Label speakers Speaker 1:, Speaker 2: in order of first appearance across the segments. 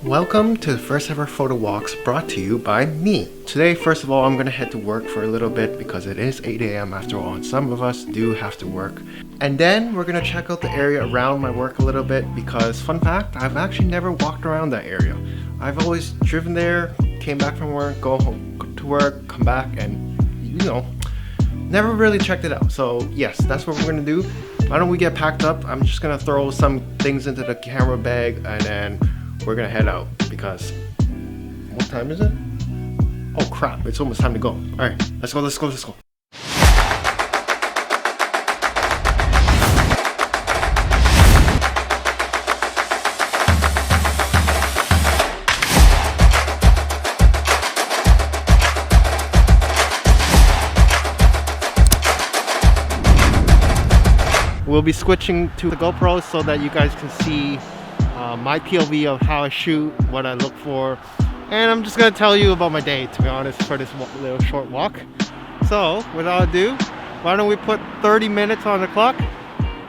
Speaker 1: Welcome to the first ever photo walks brought to you by me. Today, first of all, I'm gonna head to work for a little bit because it is 8 a.m. after all, and some of us do have to work. And then we're gonna check out the area around my work a little bit because, fun fact, I've actually never walked around that area. I've always driven there, came back from work, go home to work, come back, and never really checked it out. So yes, that's what we're gonna do. Why don't we get packed up? I'm just gonna throw some things into the camera bag and then we're gonna head out because what time is it? Oh crap, it's almost time to go. Alright, let's go. We'll be switching to the GoPro so that you guys can see my POV of how I shoot, what I look for, and I'm just gonna tell you about my day, to be honest, for this little short walk. So without ado, why don't we put 30 minutes on the clock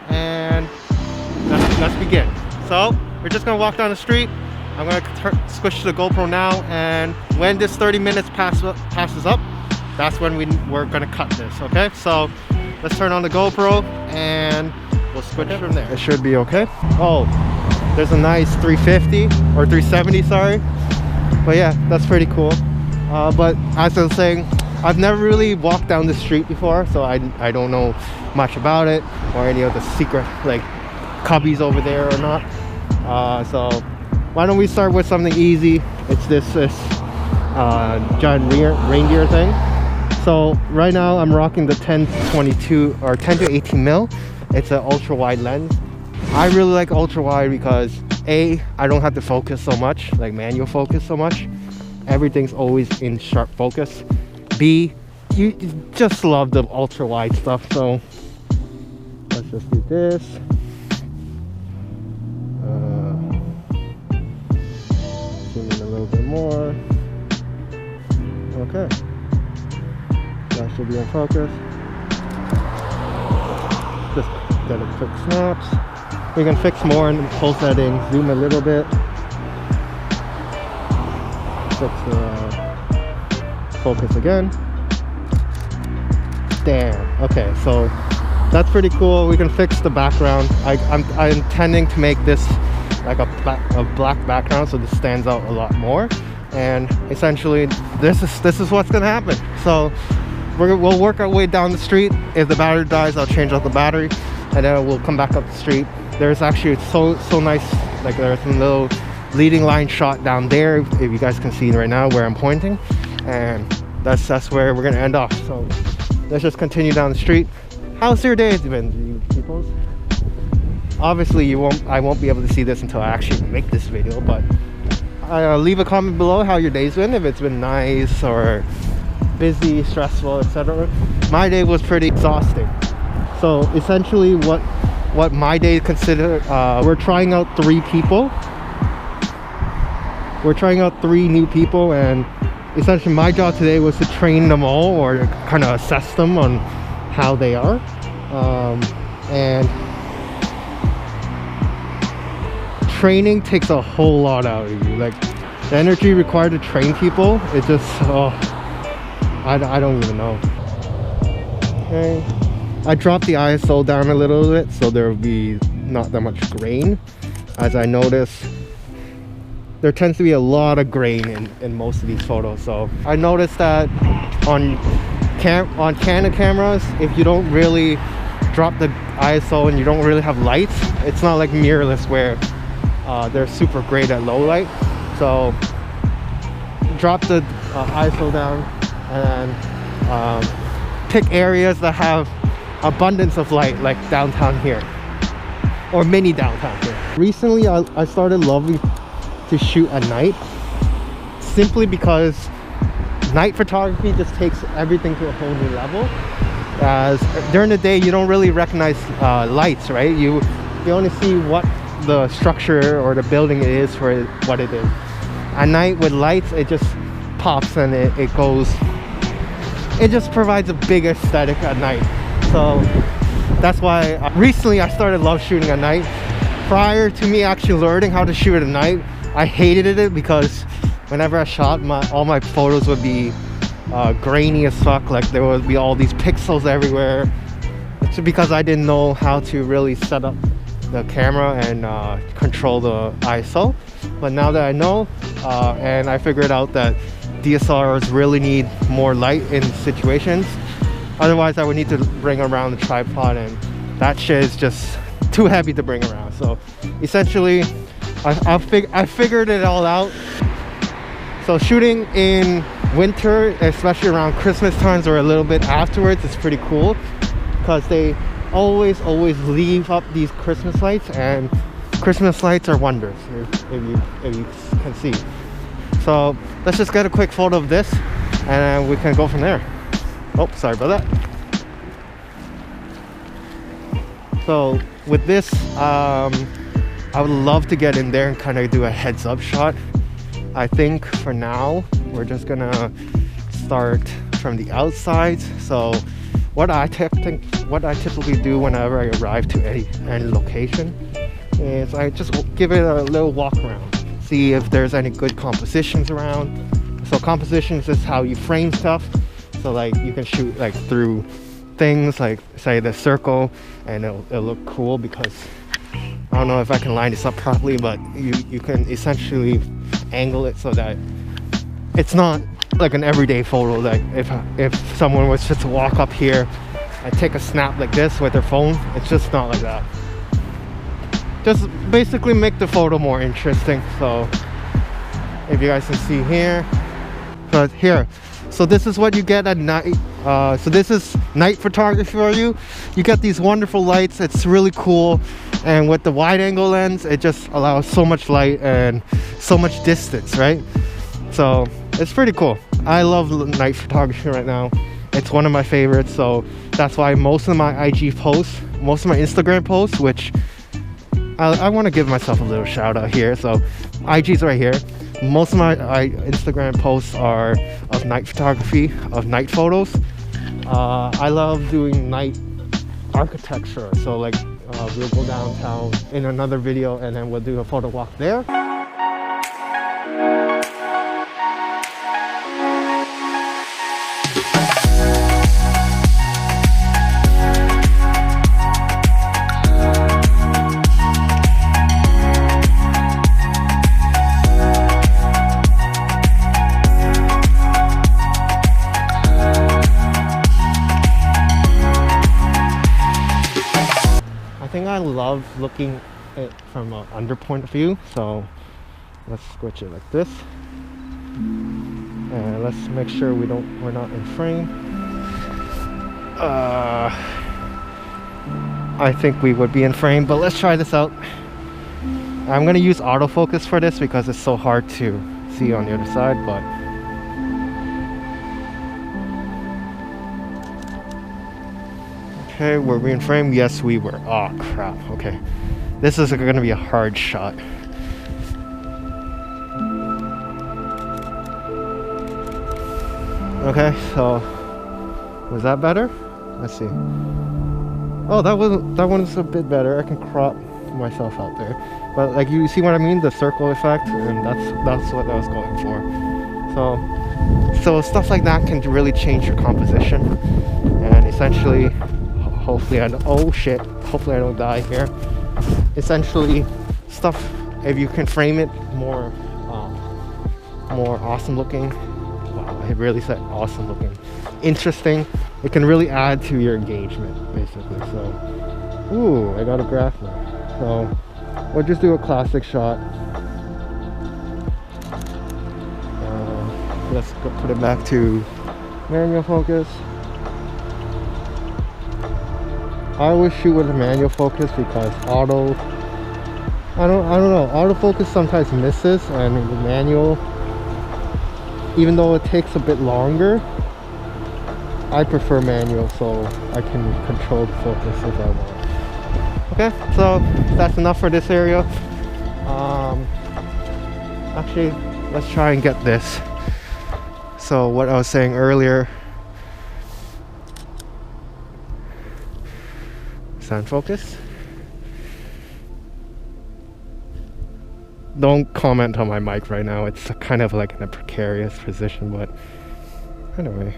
Speaker 1: and let's begin. So we're just gonna walk down the street. I'm gonna switch to the GoPro now, and when this 30 minutes passes up, that's when we're gonna cut this. Okay, so let's turn on the GoPro and we'll switch from there. It should be okay. Oh, there's a nice 350 or 370, sorry. But yeah, that's pretty cool. But as I was saying, I've never really walked down the street before, so I don't know much about it or any of the secret like cubbies over there or not. So why don't we start with something easy? It's this giant reindeer thing. So right now I'm rocking the 10-22 or 10-18 mil. It's an ultra wide lens. I really like ultra wide because A, I don't have to focus so much, like manual focus so much. Everything's always in sharp focus. B, you just love the ultra wide stuff. So let's just do this. Zoom in a little bit more. Okay. That should be in focus. Just get a quick snaps. We can fix more in the full setting. Zoom a little bit. Fix the focus again. Damn. Okay, so that's pretty cool. We can fix the background. I'm intending to make this like a black background, so this stands out a lot more. And essentially, this is what's gonna happen. So we'll work our way down the street. If the battery dies, I'll change out the battery, and then we'll come back up the street. There's actually so nice, like there's a little leading line shot down there, if you guys can see right now where I'm pointing, and that's where we're gonna end off. So let's just continue down the street. How's your day been, you peoples? Obviously I won't be able to see this until I actually make this video, but leave a comment below how your day's been, if it's been nice or busy, stressful, etc. My day was pretty exhausting. So essentially what my day considered, we're trying out 3 people. We're trying out 3 new people, and essentially my job today was to train them all or kind of assess them on how they are. And training takes a whole lot out of you. Like the energy required to train people, it just, I don't even know. Okay, I dropped the ISO down a little bit so there will be not that much grain. As I noticed, there tends to be a lot of grain in most of these photos. So I noticed that on Canon cameras, if you don't really drop the ISO and you don't really have lights, it's not like mirrorless where they're super great at low light. So drop the ISO down and pick areas that have abundance of light, like downtown here or mini downtown here. Recently I started loving to shoot at night, simply because night photography just takes everything to a whole new level. As during the day you don't really recognize lights, right? You only see what the structure or the building is for what it is. At night with lights, it just pops and it goes, it just provides a big aesthetic at night. So that's why recently I started love shooting at night. Prior to me actually learning how to shoot at night, I hated it because whenever I shot, all my photos would be grainy as fuck. Like there would be all these pixels everywhere. It's because I didn't know how to really set up the camera and control the ISO. But now that I know, and I figured out that DSLRs really need more light in situations. Otherwise I would need to bring around the tripod, and that shit is just too heavy to bring around. So essentially I figured it all out. So shooting in winter, especially around Christmas times or a little bit afterwards, is pretty cool because they always leave up these Christmas lights, and Christmas lights are wonders if you can see. So let's just get a quick photo of this and we can go from there. Oh, sorry about that. So with this, I would love to get in there and kind of do a heads up shot. I think for now we're just gonna start from the outside. So what I typically do whenever I arrive to any location is I just give it a little walk around, see if there's any good compositions around. So compositions is how you frame stuff. So like you can shoot like through things, like say the circle, and it'll look cool because I don't know if I can line this up properly, but you can essentially angle it so that it's not like an everyday photo. Like if someone was just to walk up here and take a snap like this with their phone, it's just not like that. Just basically make the photo more interesting. So if you guys can see here, but here, so this is what you get at night. So this is night photography for you. You get these wonderful lights. It's really cool, and with the wide angle lens, it just allows so much light and so much distance, right? So it's pretty cool. I love night photography right now. It's one of my favorites. So that's why most of my IG posts, most of my Instagram posts, which I want to give myself a little shout out here. So IG's right here. Most of my Instagram posts are of night photography, of night photos. I love doing night architecture. So like we'll go downtown in another video and then we'll do a photo walk there. I love looking at it from an under point of view, so let's switch it like this, and let's make sure we're not in frame. I think we would be in frame, but let's try this out. I'm gonna use autofocus for this because it's so hard to see on the other side, but okay, were we in frame? Yes, we were. Oh crap. Okay, this is gonna be a hard shot. Okay, so was that better? Let's see. Oh, that one's a bit better. I can crop myself out there, but like you see what I mean, the circle effect, and that's what I was going for. So stuff like that can really change your composition, and essentially, hopefully hopefully I don't die here. Essentially, stuff, if you can frame it more awesome looking. Wow, I really said awesome looking. Interesting. It can really add to your engagement, basically. So, ooh, I got a graph now. So, we'll just do a classic shot. Let's go put it back to manual focus. I always shoot with a manual focus because auto, I don't know, autofocus sometimes misses, and the manual, even though it takes a bit longer, I prefer manual so I can control the focus if I want. Okay, so that's enough for this area. Actually, let's try and get this. So what I was saying earlier, sound focus. don't comment on my mic right now. It's kind of like in a precarious position, but anyway.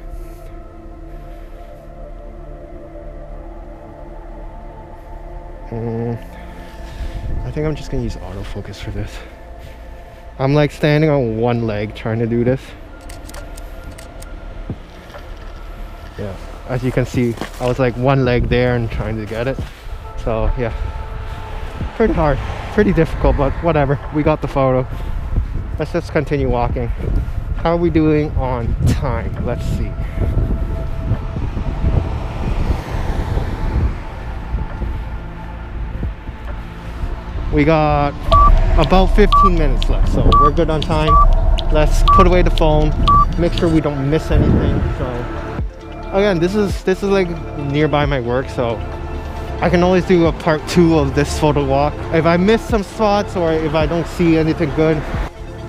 Speaker 1: I think I'm just gonna use autofocus for this. I'm like standing on one leg trying to do this. Yeah, as you can see, I was like one leg there and trying to get it. So yeah, pretty hard, pretty difficult, but whatever. We got the photo. Let's just continue walking. How are we doing on time? Let's see. We got about 15 minutes left, so we're good on time. Let's put away the phone, make sure we don't miss anything. So again, this is like nearby my work, so I can always do a part 2 of this photo walk. If I miss some spots or if I don't see anything good.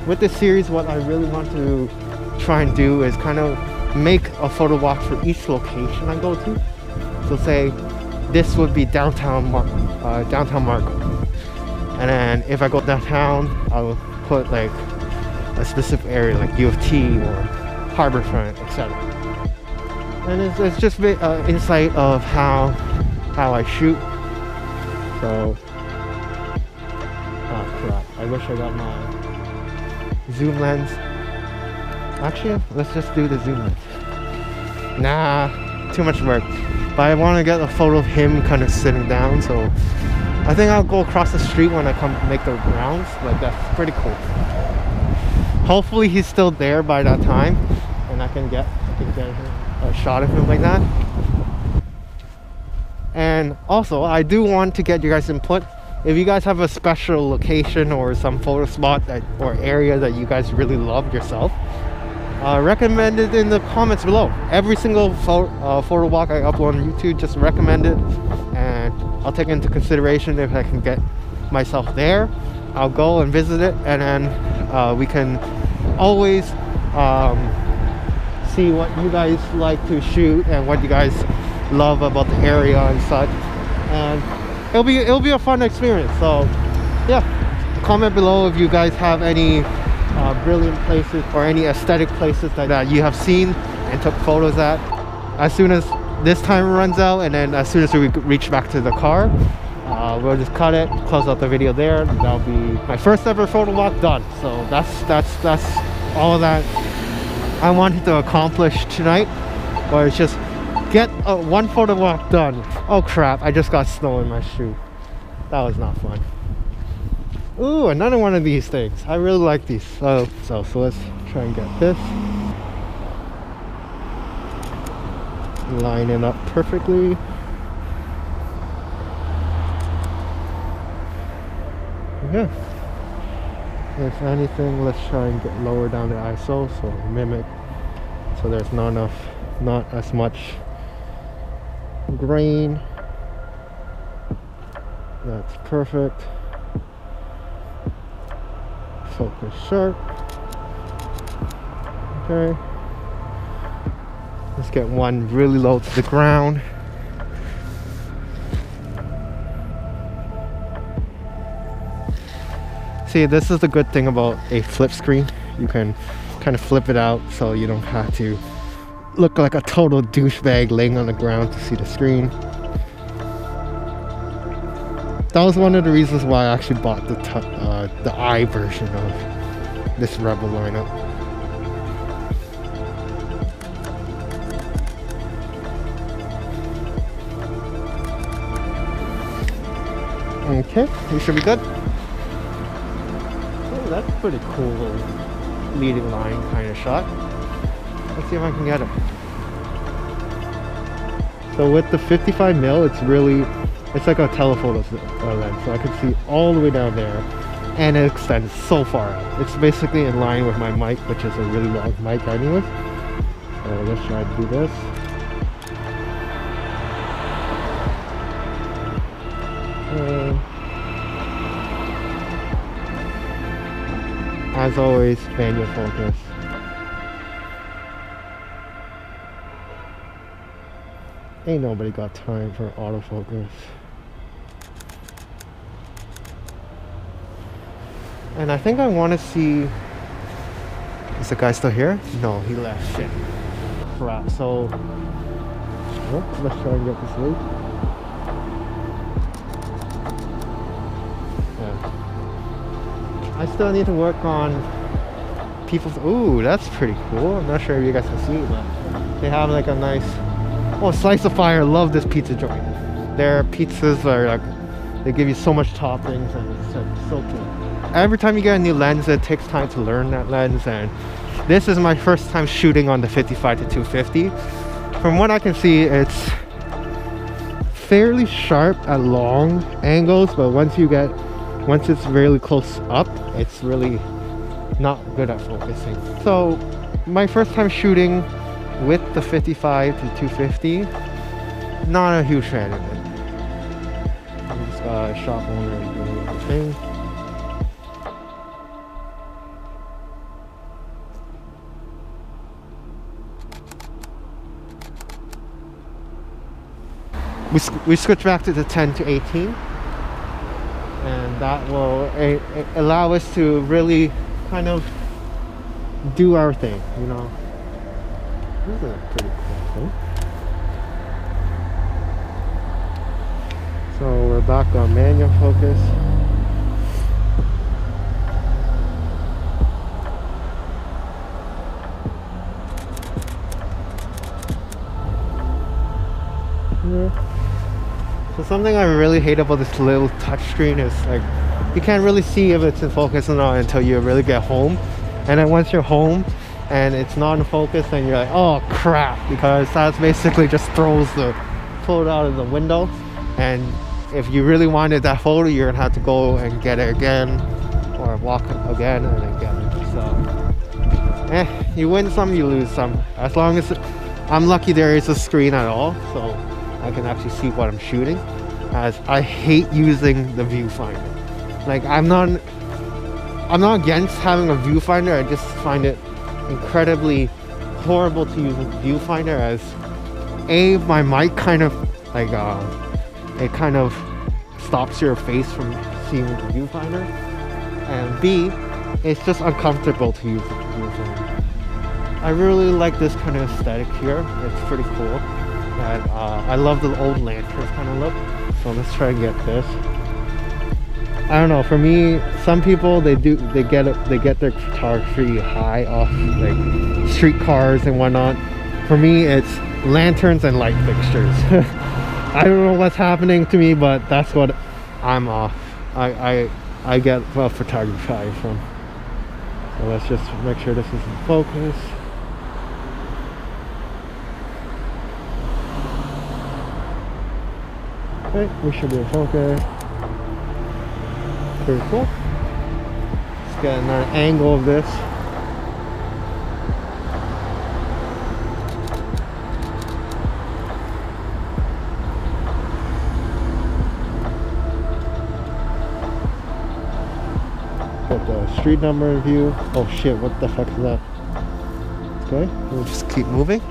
Speaker 1: With this series, what I really want to try and do is kind of make a photo walk for each location I go to. So say this would be downtown Markham. And then if I go downtown, I'll put like a specific area like U of T or Harborfront, etc. And it's just insight of how I shoot. So, oh crap! I wish I got my zoom lens. Actually, let's just do the zoom lens. Nah, too much work. But I want to get a photo of him kind of sitting down, so I think I'll go across the street when I come make the rounds. Like, that's pretty cool. Hopefully he's still there by that time and I can get a shot of him like that. And also, I do want to get you guys input. If you guys have a special location or some photo spot or area that you guys really love yourself, recommend it in the comments below. Every single photo walk I upload on YouTube, just recommend it, and I'll take into consideration. If I can get myself there, I'll go and visit it, and then we can always see what you guys like to shoot and what you guys love about the area and such, and it'll be a fun experience. So yeah, comment below if you guys have any brilliant places or any aesthetic places that you have seen and took photos at. As soon as this time runs out, and then as soon as we reach back to the car, we'll just cut it, close out the video there. That'll be my first ever photo walk done. So that's all of that I wanted to accomplish tonight, or it's just get one photo walk done. Oh crap, I just got snow in my shoe. That was not fun. Ooh, another one of these things. I really like these. So let's try and get this. Line it up perfectly. Yeah. If anything, let's try and get lower down the ISO, so mimic, so there's not as much grain. That's perfect. Focus sharp. Okay. Let's get one really low to the ground. See, this is the good thing about a flip screen. You can kind of flip it out so you don't have to look like a total douchebag laying on the ground to see the screen. That was one of the reasons why I actually bought the I version of this Rebel lineup. Okay, we should be good. Oh, that's a pretty cool leading line kind of shot. Let's see if I can get it. So with the 55mm, it's like a telephoto lens, so I can see all the way down there, and it extends so far out. It's basically in line with my mic, which is a really long mic anyway. So let's try to do this. As always, manual focus. Ain't nobody got time for autofocus. And I think I want to see. Is the guy still here? No, he left. Shit. Crap. So, let's try and get this loop. Yeah. I still need to work on people's. Ooh, that's pretty cool. I'm not sure if you guys can see it, but they have like a nice. Oh, Slice of Fire. Love this pizza joint. Their pizzas are like, they give you so much toppings and it's so cool. Every time you get a new lens, it takes time to learn that lens, and this is my first time shooting on the 55 to 250. From what I can see, it's fairly sharp at long angles, but once it's really close up, it's really not good at focusing. So my first time shooting with the 55 to 250, not a huge fan of it. I'm just shop owner and doing the thing. We switch back to the 10 to 18, and that will allow us to really kind of do our thing, you know. This is a pretty cool thing. So we're back on manual focus. Yeah. So something I really hate about this little touchscreen is like you can't really see if it's in focus or not until you really get home. And then once you're home and it's not in focus, then you're like, oh crap, because that's basically just throws the photo out of the window. And if you really wanted that photo, you're gonna have to go and get it again, or walk it again and then get it. So you win some, you lose some. As long as I'm lucky there is a screen at all, so I can actually see what I'm shooting, as I hate using the viewfinder. Like I'm not against having a viewfinder, I just find it incredibly horrible to use a viewfinder, as my mic kind of like it kind of stops your face from seeing the viewfinder, and B, it's just uncomfortable to use the viewfinder. I really like this kind of aesthetic here. It's pretty cool. And I love the old lanterns kind of look. So let's try and get this. I don't know, for me, some people they get their photography high off like street cars and whatnot. For me, it's lanterns and light fixtures. I don't know what's happening to me, but that's what I'm off. I get photography high from. So let's just make sure this is in focus. Okay, we should be in focus. Pretty cool. Let's get another angle of this. Put the street number in view. Oh shit, what the fuck is that? Okay, we'll just keep moving.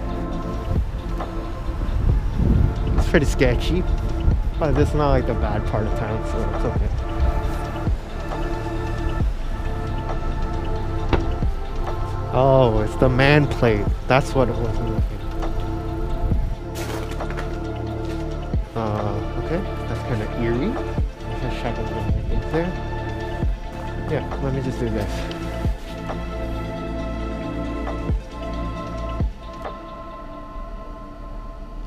Speaker 1: It's pretty sketchy. But this is not like the bad part of town, so it's okay. Oh, it's the man plate. That's what it was. Okay, that's kind of eerie. Let's just shove it in there. Yeah, let me just do this.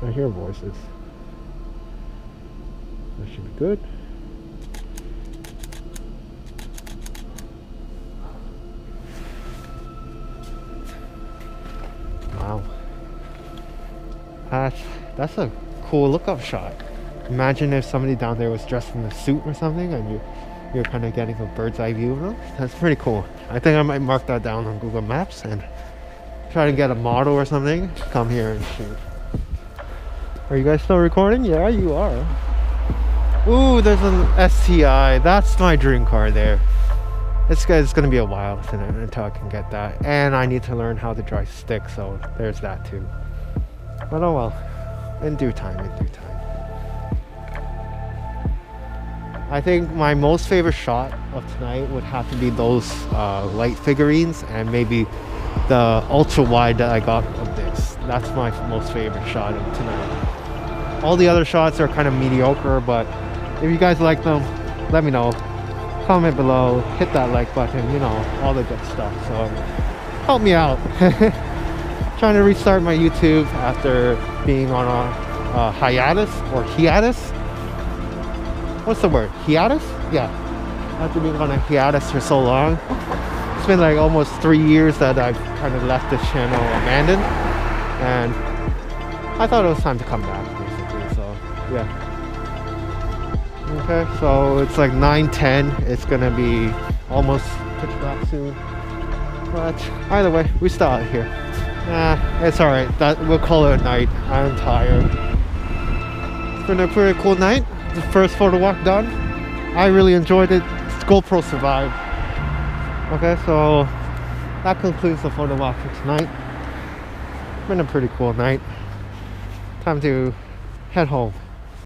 Speaker 1: I hear voices. That should be good. Wow. That's a cool lookup shot. Imagine if somebody down there was dressed in a suit or something and you're kind of getting a bird's eye view of them. That's pretty cool. I think I might mark that down on Google Maps and try to get a model or something. Come here and shoot. Are you guys still recording? Yeah, you are. Ooh, there's an STI. That's my dream car there. It's gonna be a while until I can get that. And I need to learn how to drive stick, so there's that too. But oh well. In due time, in due time. I think my most favorite shot of tonight would have to be those light figurines and maybe the ultra wide that I got of this. That's my most favorite shot of tonight. All the other shots are kind of mediocre, but if you guys like them, let me know. Comment below, hit that like button, you know, all the good stuff. So help me out. Trying to restart my YouTube after being on a hiatus or hiatus. What's the word? Hiatus? Yeah. After being on a hiatus for so long. It's been like almost 3 years that I've kind of left this channel abandoned. And I thought it was time to come back, basically. So, yeah. Okay, so it's like 9:10. It's gonna be almost pitch black soon. But either way, we still out here. It's alright. We'll call it a night. I'm tired. It's been a pretty cool night. The first photo walk done. I really enjoyed it. GoPro survived. Okay, so that concludes the photo walk for tonight. It's been a pretty cool night. Time to head home.